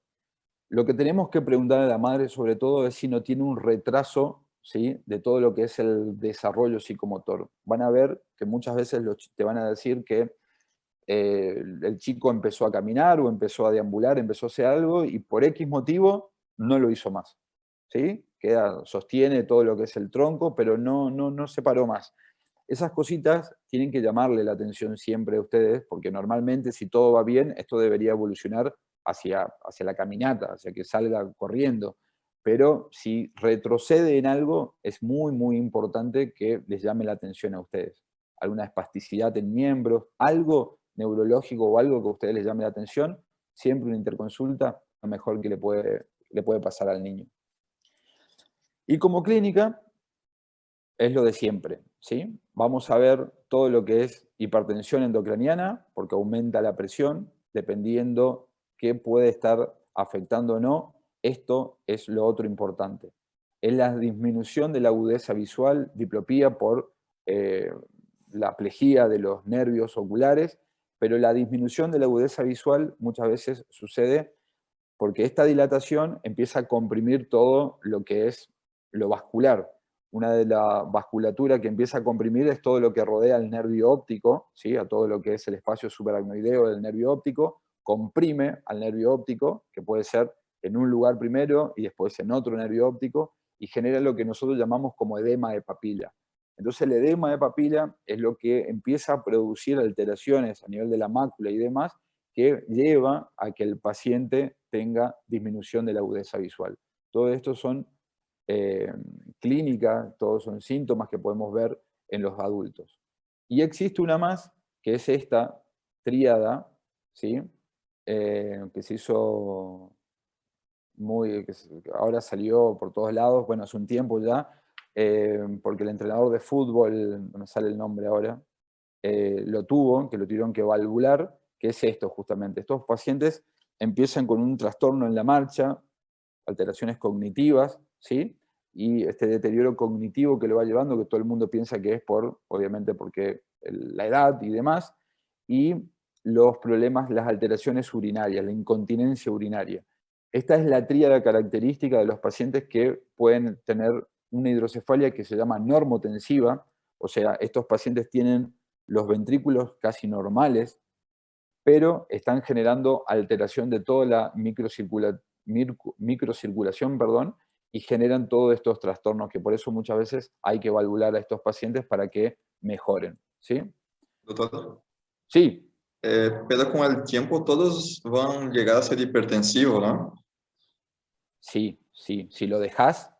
Speaker 1: Lo que tenemos que preguntar a la madre sobre todo es si no tiene un retraso, ¿sí? De todo lo que es el desarrollo psicomotor. Van a ver que muchas veces te van a decir que el chico empezó a caminar o empezó a deambular, empezó a hacer algo y por X motivo no lo hizo más. ¿Sí? Sostiene todo lo que es el tronco, pero no se paró más. Esas cositas tienen que llamarle la atención siempre a ustedes, porque normalmente si todo va bien, esto debería evolucionar hacia la caminata, hacia que salga corriendo. Pero si retrocede en algo, es muy, muy importante que les llame la atención a ustedes. Alguna espasticidad en miembros, algo neurológico o algo que a ustedes les llame la atención, siempre una interconsulta, lo mejor que le puede pasar al niño. Y como clínica, es lo de siempre, ¿sí? Vamos a ver todo lo que es hipertensión endocraniana, porque aumenta la presión, dependiendo qué puede estar afectando o no. Esto es lo otro importante. Es la disminución de la agudeza visual, diplopía por la plejía de los nervios oculares, pero la disminución de la agudeza visual muchas veces sucede porque esta dilatación empieza a comprimir todo lo que es lo vascular. Una de la vasculatura que empieza a comprimir es todo lo que rodea al nervio óptico, ¿sí? A todo lo que es el espacio subaracnoideo del nervio óptico, comprime al nervio óptico, que puede ser en un lugar primero y después en otro nervio óptico, y genera lo que nosotros llamamos como edema de papila. Entonces el edema de papila es lo que empieza a producir alteraciones a nivel de la mácula y demás, que lleva a que el paciente tenga disminución de la agudeza visual. Todo esto son clínicas, todos son síntomas que podemos ver en los adultos. Y existe una más, que es esta tríada, ¿sí? Que se hizo ahora salió por todos lados, bueno, hace un tiempo ya, porque el entrenador de fútbol, no me sale el nombre ahora, lo tuvo, que lo tuvieron que valvular, que es esto justamente. Estos pacientes empiezan con un trastorno en la marcha, alteraciones cognitivas, ¿sí? y este deterioro cognitivo que lo va llevando, que todo el mundo piensa que es obviamente porque la edad y demás, y los problemas, las alteraciones urinarias, la incontinencia urinaria. Esta es la tríada característica de los pacientes que pueden tener una hidrocefalia que se llama normotensiva, o sea, estos pacientes tienen los ventrículos casi normales, pero están generando alteración de toda la microcirculación, perdón, y generan todos estos trastornos que por eso muchas veces hay que valvular a estos pacientes para que mejoren, ¿sí?
Speaker 3: Doutor,
Speaker 1: Sí,
Speaker 3: pero con el tiempo todos van a llegar a ser hipertensivos, ¿no?
Speaker 1: sí, sí, si lo dejas,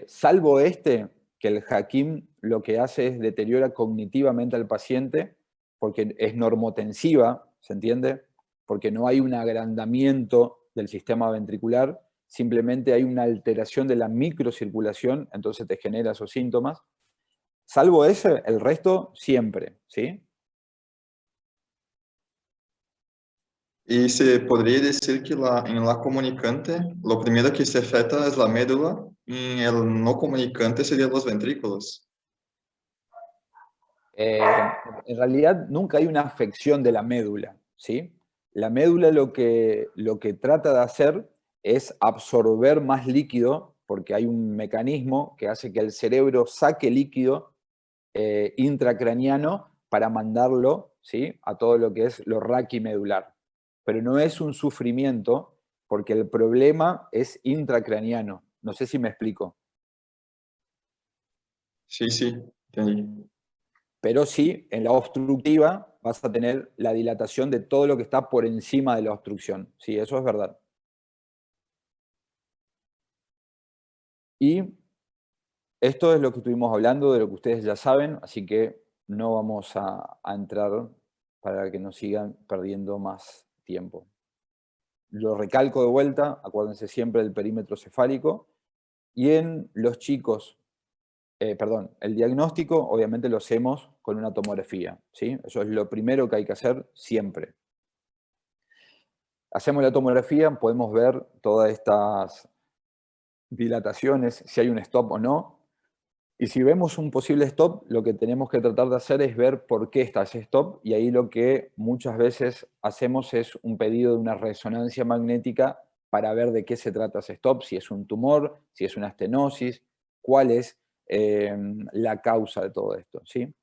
Speaker 1: salvo que el Hakim lo que hace es deteriora cognitivamente al paciente, porque es normotensiva, ¿se entiende? Porque no hay un agrandamiento del sistema ventricular, simplemente hay una alteración de la microcirculación, entonces te genera esos síntomas. Salvo ese, el resto siempre, ¿sí?
Speaker 3: Y se podría decir que en la comunicante, lo primero que se afecta es la médula, y el no comunicante serían los ventrículos.
Speaker 1: En realidad nunca hay una afección de la médula, ¿sí? La médula lo que trata de hacer es absorber más líquido, porque hay un mecanismo que hace que el cerebro saque líquido intracraniano para mandarlo, ¿sí?, a todo lo que es lo raquimedular. Pero no es un sufrimiento, porque el problema es intracraniano. No sé si me explico.
Speaker 3: Sí, sí, entendí.
Speaker 1: Pero sí, en la obstructiva vas a tener la dilatación de todo lo que está por encima de la obstrucción. Sí, eso es verdad. Y esto es lo que estuvimos hablando, de lo que ustedes ya saben, así que no vamos a entrar para que no sigan perdiendo más tiempo. Lo recalco de vuelta, acuérdense siempre del perímetro cefálico. Y en los chicos, el diagnóstico obviamente lo hacemos con una tomografía, ¿sí? Eso es lo primero que hay que hacer siempre. Hacemos la tomografía, podemos ver todas estas dilataciones, si hay un stop o no. Y si vemos un posible stop, lo que tenemos que tratar de hacer es ver por qué está ese stop, y ahí lo que muchas veces hacemos es un pedido de una resonancia magnética para ver de qué se trata ese stop, si es un tumor, si es una estenosis, cuál es la causa de todo esto, ¿sí?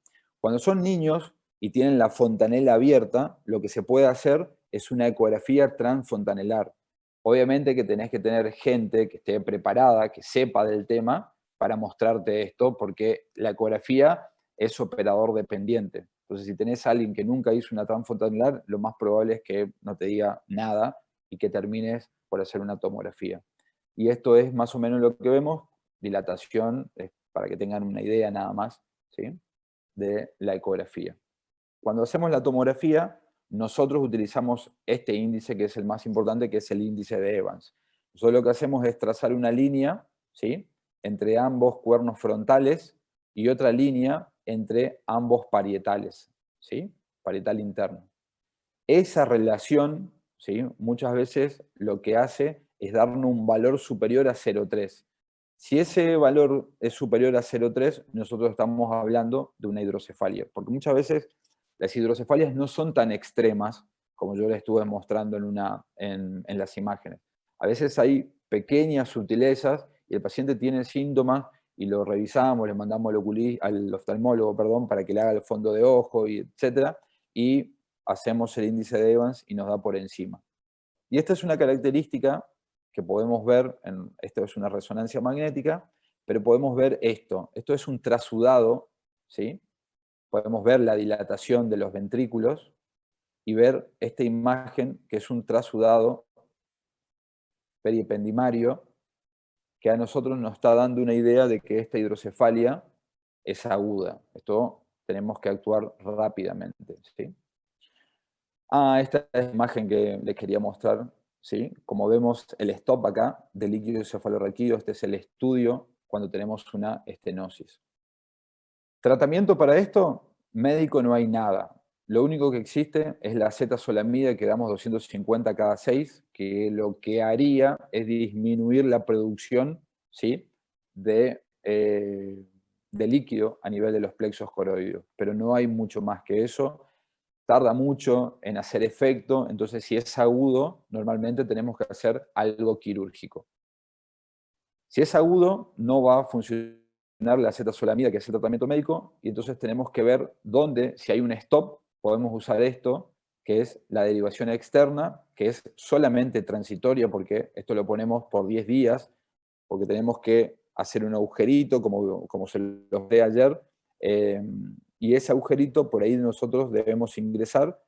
Speaker 1: Cuando son niños y tienen la fontanela abierta, lo que se puede hacer es una ecografía transfontanelar. Obviamente que tenés que tener gente que esté preparada, que sepa del tema, para mostrarte esto, porque la ecografía es operador dependiente. Entonces, si tenés a alguien que nunca hizo una transfontanelar, lo más probable es que no te diga nada y que termines por hacer una tomografía. Y esto es más o menos lo que vemos, dilatación, para que tengan una idea nada más, ¿sí?, de la ecografía. Cuando hacemos la tomografía, nosotros utilizamos este índice que es el más importante, que es el índice de Evans. Nosotros lo que hacemos es trazar una línea, ¿sí?, entre ambos cuernos frontales y otra línea entre ambos parietales, ¿sí?, parietal interno. Esa relación, ¿sí?, muchas veces lo que hace es darnos un valor superior a 0,3. Si ese valor es superior a 0,3, nosotros estamos hablando de una hidrocefalia, porque muchas veces las hidrocefalias no son tan extremas como yo les estuve mostrando en las imágenes. A veces hay pequeñas sutilezas y el paciente tiene síntomas y lo revisamos, le mandamos al oftalmólogo, perdón, para que le haga el fondo de ojo, y etcétera, y hacemos el índice de Evans y nos da por encima. Y esta es una característica que podemos ver, esto es una resonancia magnética, pero podemos ver esto. Esto es un trasudado, ¿sí? Podemos ver la dilatación de los ventrículos y ver esta imagen que es un trasudado peripendimario que a nosotros nos está dando una idea de que esta hidrocefalia es aguda. Esto tenemos que actuar rápidamente, ¿sí? Esta es la imagen que les quería mostrar, ¿sí? Como vemos el stop acá del líquido cefalorraquídeo, este es el estudio cuando tenemos una estenosis. ¿Tratamiento para esto? Médico no hay nada. Lo único que existe es la acetazolamida que damos 250 cada 6, que lo que haría es disminuir la producción, ¿sí?, de líquido a nivel de los plexos coroideos, pero no hay mucho más que eso. Tarda mucho en hacer efecto, entonces si es agudo, normalmente tenemos que hacer algo quirúrgico. Si es agudo, no va a funcionar la acetazolamida, que es el tratamiento médico, y entonces tenemos que ver dónde, si hay un stop, podemos usar esto, que es la derivación externa, que es solamente transitoria, porque esto lo ponemos por 10 días, porque tenemos que hacer un agujerito, como se los dé ayer, y ese agujerito por ahí nosotros debemos ingresar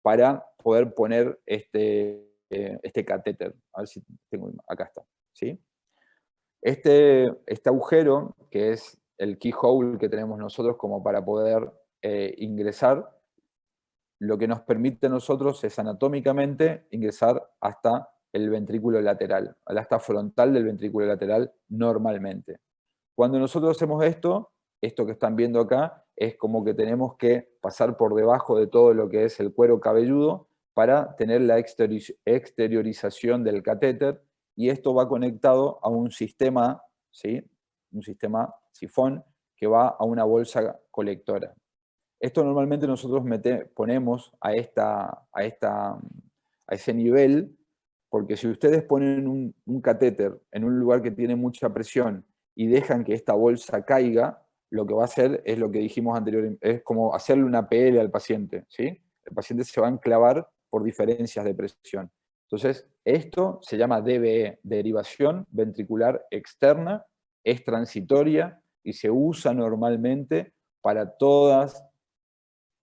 Speaker 1: para poder poner este catéter. A ver si tengo, acá está, ¿sí? Este agujero, que es el keyhole que tenemos nosotros como para poder ingresar, lo que nos permite a nosotros es anatómicamente ingresar hasta el ventrículo lateral, al asta frontal del ventrículo lateral normalmente. Cuando nosotros hacemos esto que están viendo acá, es como que tenemos que pasar por debajo de todo lo que es el cuero cabelludo para tener la exteriorización del catéter, y esto va conectado a un sistema, ¿sí? Un sistema sifón que va a una bolsa colectora. Esto normalmente nosotros ponemos a ese nivel, porque si ustedes ponen un catéter en un lugar que tiene mucha presión y dejan que esta bolsa caiga, lo que va a hacer es lo que dijimos anteriormente, es como hacerle una PL al paciente, ¿sí? El paciente se va a enclavar por diferencias de presión. Entonces, esto se llama DVE, derivación ventricular externa, es transitoria y se usa normalmente para todas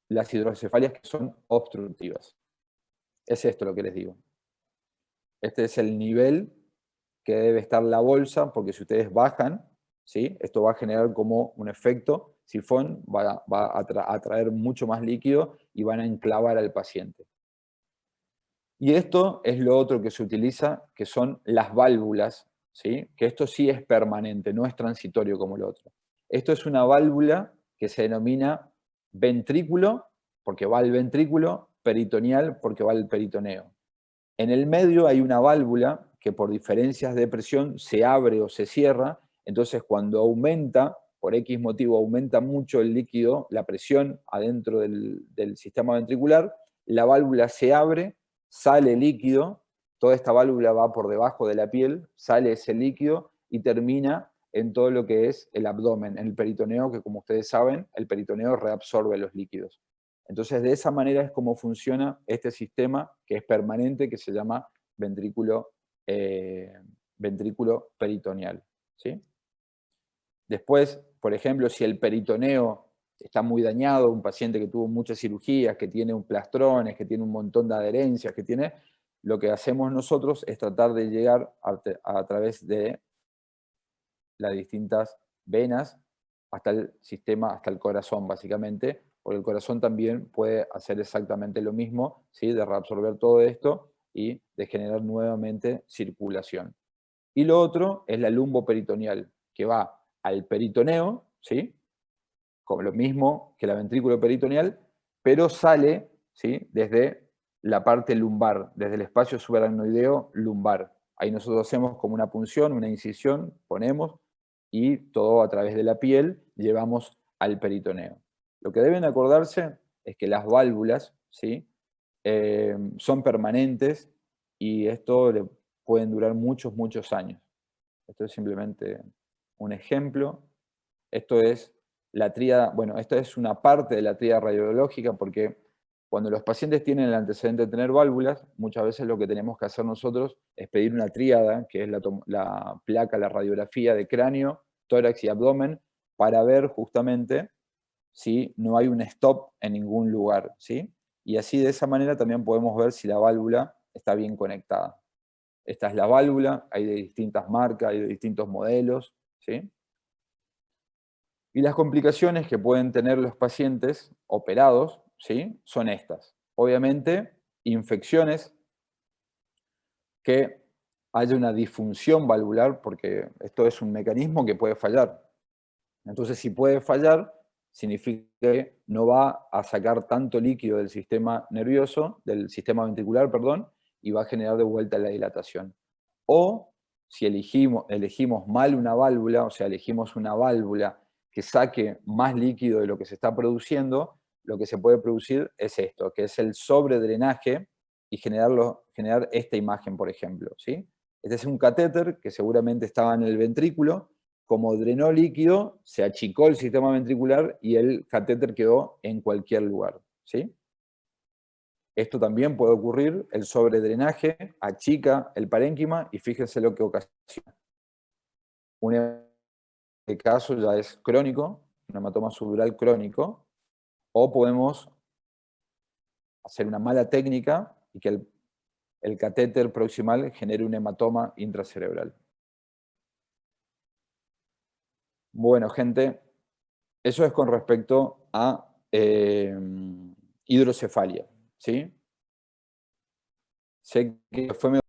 Speaker 1: las hidrocefalias que son obstructivas. Es esto lo que les digo. Este es el nivel que debe estar la bolsa, porque si ustedes bajan, ¿sí? Esto va a generar como un efecto sifón, va a atraer mucho más líquido y van a enclavar al paciente. Y esto es lo otro que se utiliza, que son las válvulas, ¿sí? Que esto sí es permanente, no es transitorio como lo otro. Esto es una válvula que se denomina ventrículo, porque va al ventrículo, peritoneal, porque va al peritoneo. En el medio hay una válvula que por diferencias de presión se abre o se cierra, entonces cuando aumenta, por X motivo aumenta mucho el líquido, la presión adentro del sistema ventricular, la válvula se abre, sale líquido, toda esta válvula va por debajo de la piel, sale ese líquido y termina en todo lo que es el abdomen, en el peritoneo, que como ustedes saben, el peritoneo reabsorbe los líquidos. Entonces, de esa manera es como funciona este sistema que es permanente, que se llama ventrículo peritoneal, ¿sí? Después, por ejemplo, si el peritoneo está muy dañado, un paciente que tuvo muchas cirugías, que tiene un plastrones, que tiene un montón de adherencias, lo que hacemos nosotros es tratar de llegar a través de las distintas venas hasta el sistema, hasta el corazón, básicamente, porque el corazón también puede hacer exactamente lo mismo, ¿sí? De reabsorber todo esto y de generar nuevamente circulación. Y lo otro es la lumboperitoneal, que va al peritoneo, ¿sí? Como lo mismo que la ventrículo peritoneal, pero sale, ¿sí? Desde la parte lumbar, desde el espacio subaracnoideo lumbar. Ahí nosotros hacemos como una punción, una incisión, ponemos, y todo a través de la piel llevamos al peritoneo. Lo que deben acordarse es que las válvulas, ¿sí? Son permanentes y esto le pueden durar muchos, muchos años. Esto es simplemente un ejemplo. Esto es la tríada, bueno, esta es una parte de la tríada radiológica, porque cuando los pacientes tienen el antecedente de tener válvulas, muchas veces lo que tenemos que hacer nosotros es pedir una tríada, que es la placa, la radiografía de cráneo, tórax y abdomen, para ver justamente si no hay un stop en ningún lugar, ¿sí? Y así de esa manera también podemos ver si la válvula está bien conectada. Esta es la válvula, hay de distintas marcas, hay de distintos modelos, ¿sí? Y las complicaciones que pueden tener los pacientes operados, ¿sí? Son estas. Obviamente, infecciones, que haya una disfunción valvular, porque esto es un mecanismo que puede fallar. Entonces, si puede fallar, significa que no va a sacar tanto líquido del sistema nervioso, del sistema ventricular, perdón, y va a generar de vuelta la dilatación. O si elegimos mal una válvula, o sea, elegimos una válvula que saque más líquido de lo que se está produciendo, lo que se puede producir es esto, que es el sobredrenaje y generar esta imagen, por ejemplo, ¿sí? Este es un catéter que seguramente estaba en el ventrículo, como drenó líquido, se achicó el sistema ventricular y el catéter quedó en cualquier lugar, ¿sí? Esto también puede ocurrir, el sobredrenaje achica el parénquima y fíjense lo que ocasiona. Un caso ya es crónico, un hematoma subdural crónico, o podemos hacer una mala técnica y que el catéter proximal genere un hematoma intracerebral. Bueno, gente, eso es con respecto a hidrocefalia, ¿sí? Sé que fue